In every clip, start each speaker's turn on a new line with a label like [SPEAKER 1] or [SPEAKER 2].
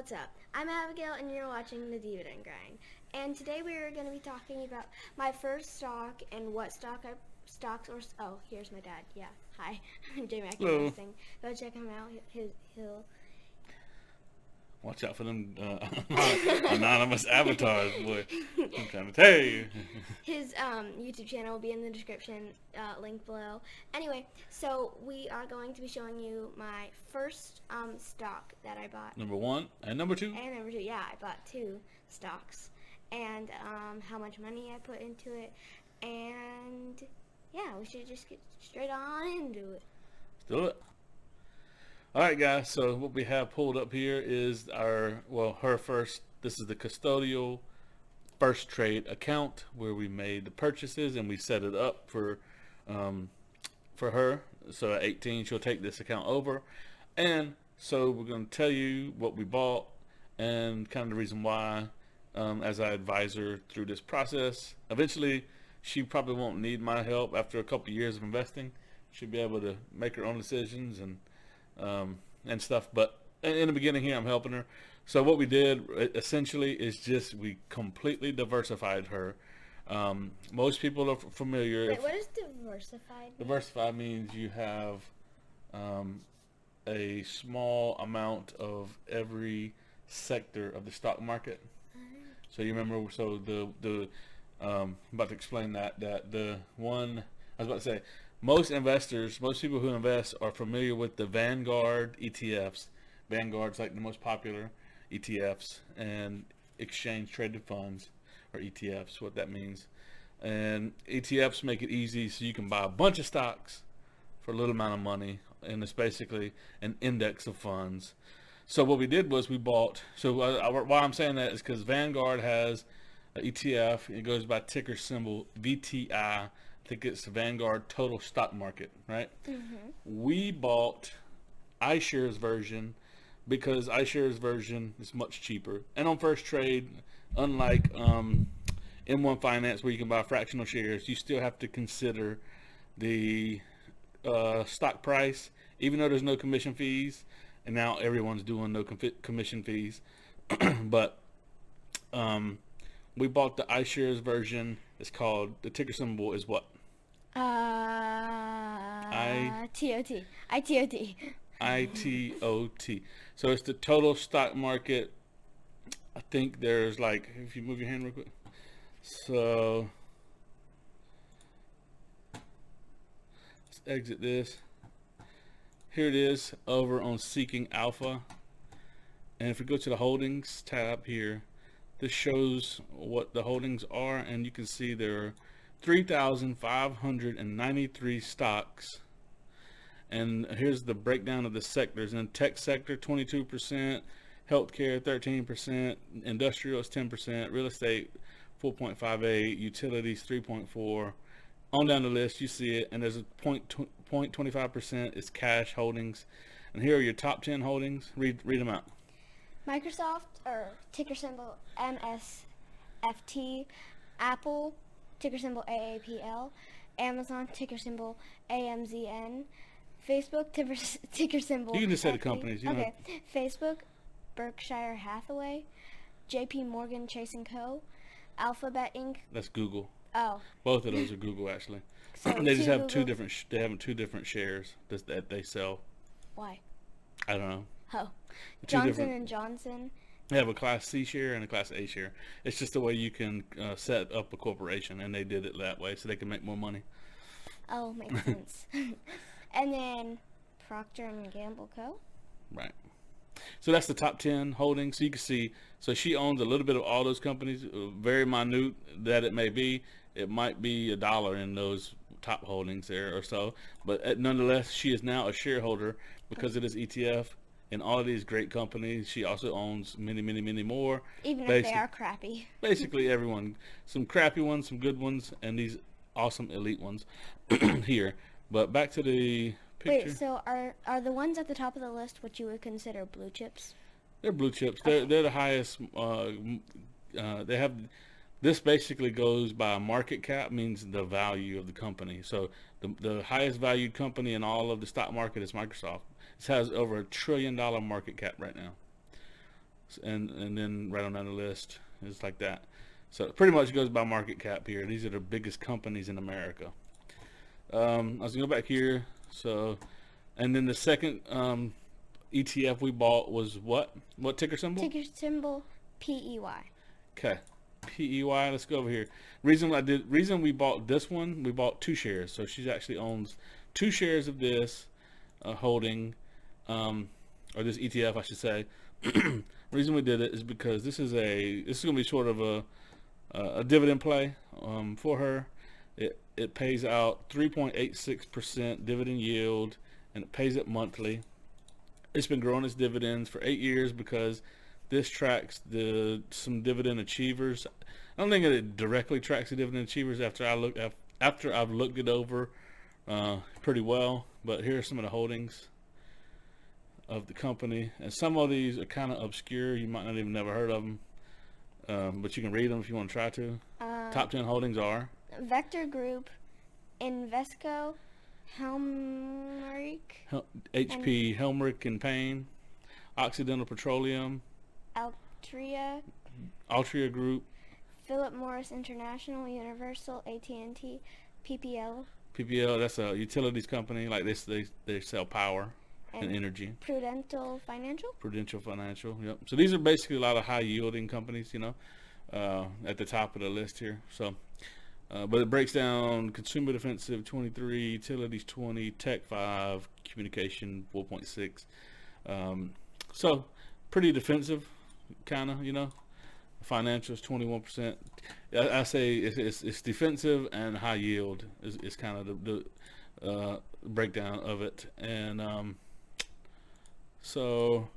[SPEAKER 1] what's up? I'm Abigail and you're watching the Diva-dend grind. And today we are going to be talking about my first stock and what oh, here's my dad. Yeah, hi. JMac
[SPEAKER 2] Hello.
[SPEAKER 1] Investing. Go check him out. He'll
[SPEAKER 2] Watch out for them anonymous avatars, boy. I'm trying to tell you.
[SPEAKER 1] His YouTube channel will be in the description, link below. Anyway, so we are going to be showing you my first stock that I bought.
[SPEAKER 2] Number one and number two.
[SPEAKER 1] And number two, yeah, I bought two stocks. And how much money I put into it. And yeah, we should just get straight on into it.
[SPEAKER 2] Let's do it. All right, guys. So what we have pulled up here is her first. This is the custodial first trade account where we made the purchases and we set it up for her. So at 18, she'll take this account over, and so we're going to tell you what we bought and kind of the reason why. As I advise her through this process, eventually she probably won't need my help after a couple years of investing. She'll be able to make her own decisions and stuff. But in the beginning here, I'm helping her. So what we did essentially is just we completely diversified her. Most people are familiar.
[SPEAKER 1] Wait, what is diversified?
[SPEAKER 2] Diversified means you have a small amount of every sector of the stock market. So you remember, so I'm about to explain that the one, I was about to say, most people who invest are familiar with the Vanguard ETFs. Vanguard's like the most popular ETFs and exchange traded funds, or ETFs, what that means. And ETFs make it easy so you can buy a bunch of stocks for a little amount of money, and it's basically an index of funds. So what we did was we bought, why I'm saying that is because Vanguard has an ETF. It goes by ticker symbol VTI. I think it's the Vanguard Total Stock Market, right? Mm-hmm. We bought iShares version because iShares version is much cheaper. And on first trade, unlike M1 Finance where you can buy fractional shares, you still have to consider the stock price, even though there's no commission fees. And now everyone's doing no commission fees. But we bought the iShares version. It's called, the ticker symbol is what?
[SPEAKER 1] ITOT. ITOT.
[SPEAKER 2] ITOT. So it's the total stock market. I think there's like, if you move your hand real quick. So let's exit this. Here it is over on Seeking Alpha. And if we go to the holdings tab here, this shows what the holdings are, and you can see there are 3,593 stocks. And here's the breakdown of the sectors. In tech sector, 22%, healthcare, 13%, industrial is 10%, real estate, 4.58, utilities, 3.4. On down the list, you see it, and there's a 0.25% is cash holdings. And here are your top 10 holdings. Read them out.
[SPEAKER 1] Microsoft, or ticker symbol MSFT. Apple, ticker symbol AAPL. Amazon, ticker symbol AMZN. Facebook, ticker symbol.
[SPEAKER 2] You can just say the companies.
[SPEAKER 1] Okay. Facebook, Berkshire Hathaway. JP Morgan Chase & Co. Alphabet Inc.
[SPEAKER 2] That's Google.
[SPEAKER 1] Oh.
[SPEAKER 2] Both of those are Google, actually.
[SPEAKER 1] So
[SPEAKER 2] they just have two different shares that they sell.
[SPEAKER 1] Why?
[SPEAKER 2] I don't know.
[SPEAKER 1] Oh. Johnson & Johnson.
[SPEAKER 2] They have a Class C share and a Class A share. It's just the way you can set up a corporation, and they did it that way so they can make more money.
[SPEAKER 1] Oh, makes sense. And then Procter & Gamble Co.
[SPEAKER 2] Right. So that's the top 10 holdings. So you can see, so she owns a little bit of all those companies, very minute that it may be. It might be $1 in those top holdings there or so. But nonetheless, she is now a shareholder because of this ETF in all of these great companies. She also owns many, many, many more.
[SPEAKER 1] Even if they are crappy.
[SPEAKER 2] Basically everyone. Some crappy ones, some good ones, and these awesome elite ones here. But back to the picture.
[SPEAKER 1] Wait, so are the ones at the top of the list what you would consider blue chips?
[SPEAKER 2] They're blue chips. They're the highest. They have. This basically goes by market cap, means the value of the company. So the highest valued company in all of the stock market is Microsoft. It has over $1 trillion market cap right now. and then right on down the list is like that. So it pretty much goes by market cap here. These are the biggest companies in America. I was gonna go back here. So, and then the second ETF we bought was what? What ticker symbol?
[SPEAKER 1] Ticker symbol PEY.
[SPEAKER 2] Okay, PEY. Let's go over here. Reason we bought this one. We bought 2 shares. So she actually owns 2 shares of this holding, or this ETF, I should say. Reason we did it is because this is gonna be sort of a dividend play for her. It pays out 3.86% dividend yield, and it pays it monthly. It's been growing its dividends for 8 years because this tracks some dividend achievers. I don't think it directly tracks the dividend achievers after I've looked it over pretty well. But here are some of the holdings of the company, and some of these are kind of obscure. You might not even never heard of them, but you can read them if you want to try to. Top 10 holdings are
[SPEAKER 1] Vector Group, Invesco, Helmerich,
[SPEAKER 2] HP, Helmerich and Payne, Occidental Petroleum, Altria Group,
[SPEAKER 1] Philip Morris International, Universal, AT&T, PPL.
[SPEAKER 2] PPL, that's a utilities company. Like they sell power and energy.
[SPEAKER 1] Prudential Financial.
[SPEAKER 2] Yep. So these are basically a lot of high yielding companies, at the top of the list here. So, but it breaks down consumer defensive 23, utilities 20, tech 5, communication 4.6. So pretty defensive, kind of, Financials 21%. I say it's defensive and high yield is kind of the breakdown of it. And so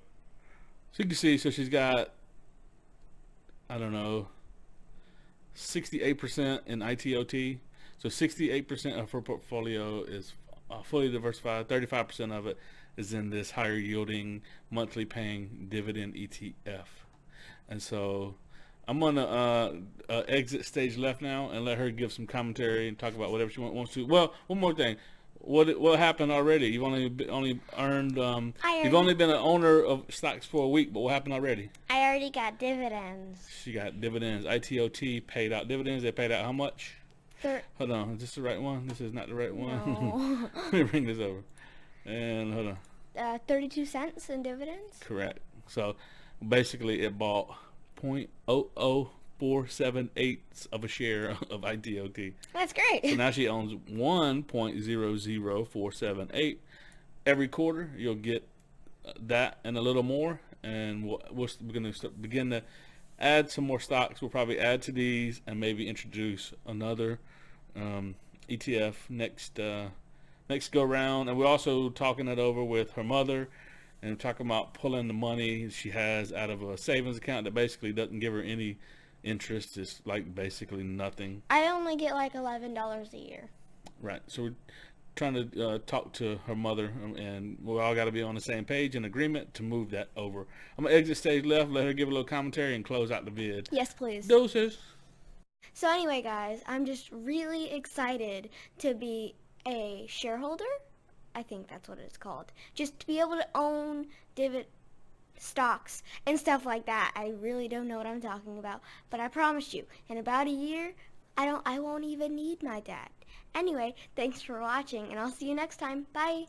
[SPEAKER 2] you can see, so she's got, I don't know, 68% in ITOT. So 68% of her portfolio is fully diversified. 35% of it is in this higher yielding monthly paying dividend ETF. And so I'm gonna exit stage left now and let her give some commentary and talk about whatever she wants to. Well, one more thing. What happened already? You've only earned. You've only been an owner of stocks for a week, but what happened already?
[SPEAKER 1] I already got dividends.
[SPEAKER 2] She got dividends. ITOT paid out dividends. They paid out how much? Hold on. Is this the right one? This is not the right one.
[SPEAKER 1] No.
[SPEAKER 2] Let me bring this over. And hold on.
[SPEAKER 1] 32 cents in dividends.
[SPEAKER 2] Correct. So basically, it bought 0.00478 of a share of ITOT.
[SPEAKER 1] That's great.
[SPEAKER 2] So now she owns 1.00478. Every quarter, you'll get that and a little more, and we're going to begin to add some more stocks. We'll probably add to these and maybe introduce another ETF next go round. And we're also talking it over with her mother, and talking about pulling the money she has out of a savings account that basically doesn't give her any interest. It's like basically nothing.
[SPEAKER 1] I only get like $11 a year.
[SPEAKER 2] Right. So we're trying to talk to her mother, and we all got to be on the same page and agreement to move that over. I'm gonna exit stage left, let her give a little commentary, and close out the vid.
[SPEAKER 1] Yes, please.
[SPEAKER 2] Doses.
[SPEAKER 1] So anyway, guys, I'm just really excited to be a shareholder. I think that's what it's called. Just to be able to own stocks and stuff like that. I really don't know what I'm talking about, but I promise you, in about a year, I won't even need my dad. Anyway, thanks for watching, and I'll see you next time. Bye.